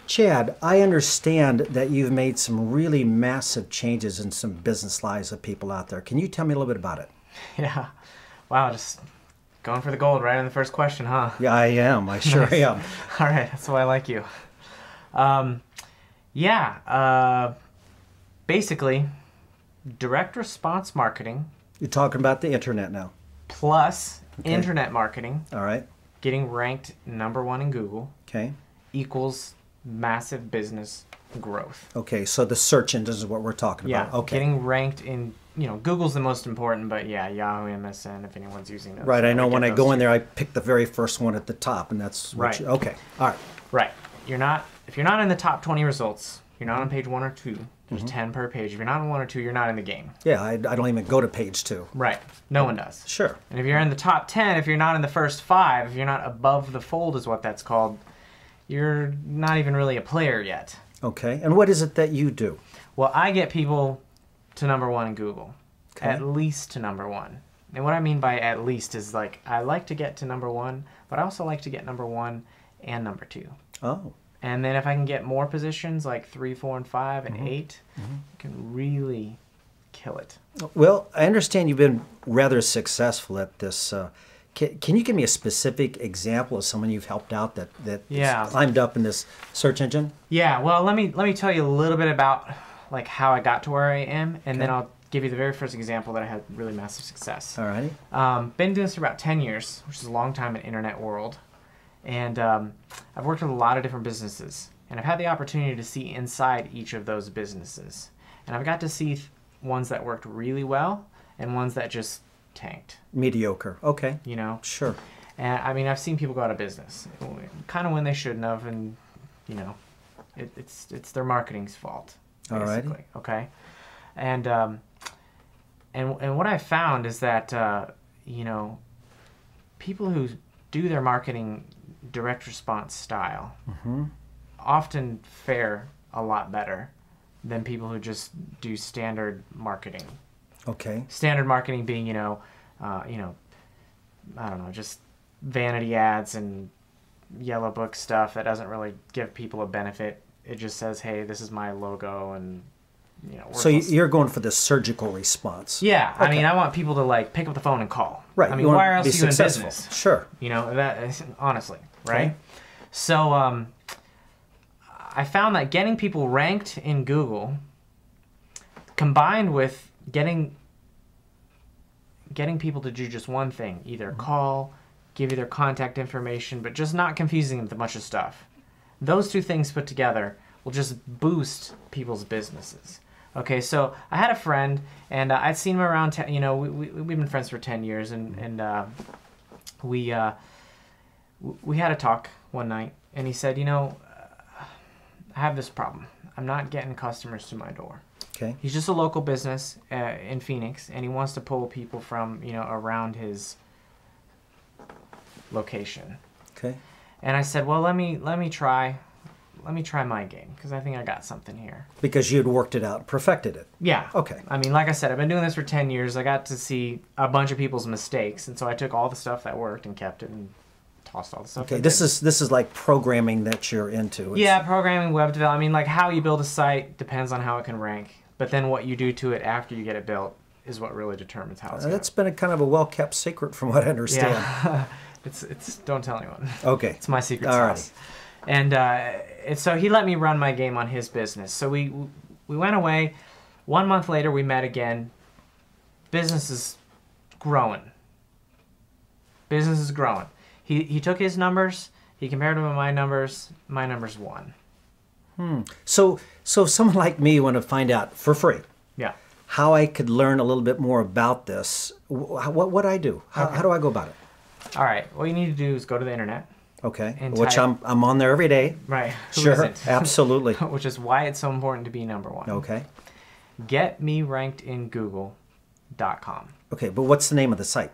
Chad, I understand that you've made some really massive changes in some business lives of people out there. Can you tell me a little bit about it? Yeah. Wow, just going for the gold right in the first question, huh? Yeah, I am. I sure am. All right, that's why I like you. Basically, direct response marketing You're talking about the internet now. plus internet marketing, All right. getting ranked #1 in Google, Okay. equals massive business growth. Okay, so the search engine is what we're talking Yeah, about. Okay. getting ranked in, Google's the most important, but yeah, Yahoo, MSN, if anyone's using those. Right, I know would when get I go those in two. there, I pick the very first one at the top, and that's what Right. okay. All right. Right. If you're not in the top 20 results, you're not on page 1 or 2. There's 10 per page. If you're not on 1 or 2, you're not in the game. Yeah, I don't even go to page 2. Right. No one does. Sure. And if you're in the top 10, if you're not in the first 5, if you're not above the fold is what that's called, you're not even really a player yet. Okay. And what is it that you do? Well, I get people to #1 in Google. Okay. At least to #1. And what I mean by at least is like I like to get to #1, but I also like to get #1 and #2. Oh. And then if I can get more positions like 3, 4, and 5, and 8, I can really kill it. Well, I understand you've been rather successful at this. Can you give me a specific example of someone you've helped out that Yeah. climbed up in this search engine? Yeah, well, let me tell you a little bit about like how I got to where I am, and then I'll give you the very first example that I had really massive success. All righty. Been doing this for about 10 years, which is a long time in the internet world. And I've worked with a lot of different businesses. And I've had the opportunity to see inside each of those businesses. And I've got to see ones that worked really well and ones that just tanked. Mediocre. Okay. Sure. And I mean, I've seen people go out of business, kind of when they shouldn't have, and it's their marketing's fault, basically. Alrighty. Okay. And what I found is that people who do their marketing direct response style often fare a lot better than people who just do standard marketing. Okay. Standard marketing being, I don't know, just vanity ads and yellow book stuff that doesn't really give people a benefit. It just says, hey, this is my logo, and So worthless. you're going for the surgical response. Yeah, Okay. I mean, I want people to like pick up the phone and call. Right. I you mean, wanna why else be are you successful. in business? Sure. That is, honestly, right? Okay. So I found that getting people ranked in Google, combined with getting people to do just one thing, either call, give you their contact information, but just not confusing them with a bunch of stuff. Those two things put together will just boost people's businesses. Okay, so I had a friend, and I'd seen him around. We've been friends for 10 years, and we had a talk one night, and he said, I have this problem. I'm not getting customers to my door. Okay. He's just a local business in Phoenix, and he wants to pull people from around his location. Okay. And I said, well, let me try my game, because I think I got something here. Because you had worked it out, perfected it. Yeah. Okay. I mean, like I said, I've been doing this for 10 years. I got to see a bunch of people's mistakes, and so I took all the stuff that worked and kept it and tossed all the stuff. Okay. that This didn't. is like programming that you're into. Yeah, programming, web development. I mean, like how you build a site depends on how it can rank, but then what you do to it after you get it built is what really determines how it's That's been a kind of a well-kept secret from what I understand. Yeah. It's don't tell anyone. Okay. It's my secret Alrighty. sauce. And so he let me run my game on his business. So we went away. 1 month later, we met again. Business is growing. Business is growing. He took his numbers. He compared them to my numbers. My numbers won. So if someone like me want to find out for free Yeah. how I could learn a little bit more about this, what would I do? How do I go about it? All right. What you need to do is go to the internet. Okay. And Which type- I'm on there every day. Right. Who Sure. isn't? Absolutely. Which is why it's so important to be #1. Okay. GetMeRankedInGoogle.com. Okay, but what's the name of the site?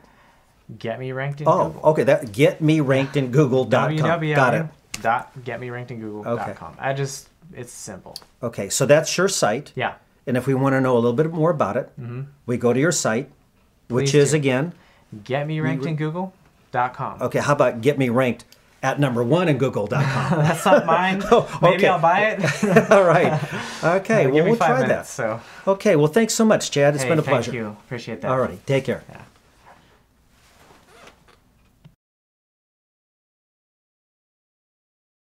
Get me ranked in Oh, Google. okay. That get me ranked in Google.com. Got it. www.getmerankingoogle.com. It's simple. Okay, so that's your site. Yeah. And if we want to know a little bit more about it, we go to your site, which Please is do. again, GetMeRankedInGoogle.com. okay, how about get me ranked at number 1 in Google.com. That's not mine. Oh, Maybe okay. I'll buy it. All right. Okay. Give Well, me we'll 5 try minutes, that. So. Okay. Well, thanks so much, Chad. It's Hey, been a pleasure. Thank you. Appreciate that. All righty. Take care. Yeah.